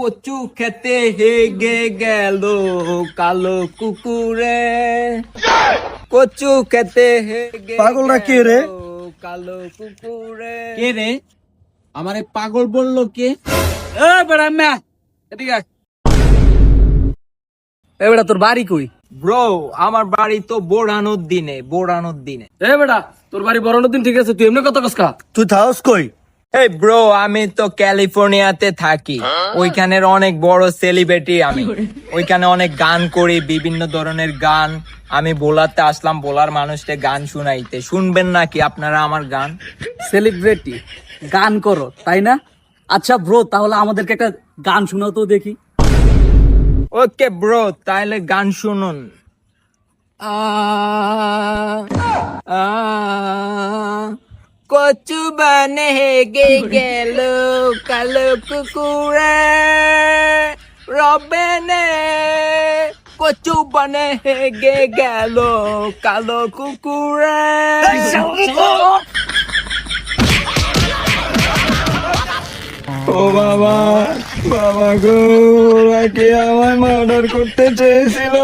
কচু খেতে হেগে গেল কালো কুকুরে, কচু খেতে হেগে পাগলটা কে রে? গেল কালো কুকুরে। কে রে? আমারে পাগল বললো কে? এ বেড়া মা, এদিকে আয়। এ বেড়া তোর বাড়ি কই? ব্রো আমার বাড়ি তো বোড়ানোর দিনে। এ বেড়া তোর বাড়ি বড় দিন ঠিক আছে, তুই এমনি কত কসকা? তুই থাকস কই? এই ব্রো আমি তো ক্যালিফোর্নিয়াতে থাকি, ওইখানের অনেক বড় সেলিব্রিটি আমি। ওইখানে অনেক গান করি, বিভিন্ন ধরনের গান। আমি বোলাতে আসলাম, বোলার মানুষকে গান শুনাইতে। শুনবেন নাকি আপনারা আমার গান? সেলিব্রিটি গান করো তাই না? আচ্ছা ব্রো, তাহলে আমাদেরকে একটা গান শোনাও তো দেখি। ওকে ব্রো, তাহলে গান শুনুন। আ আ কচু বনে হেগে গেল কালো কুকুরে, রবেনে কচু বনে হেগে গেল কালো কুকুরে। ও বাবা, বাবা গো, ওরা কে আমায় মার্ডার করতে চেয়েছিল।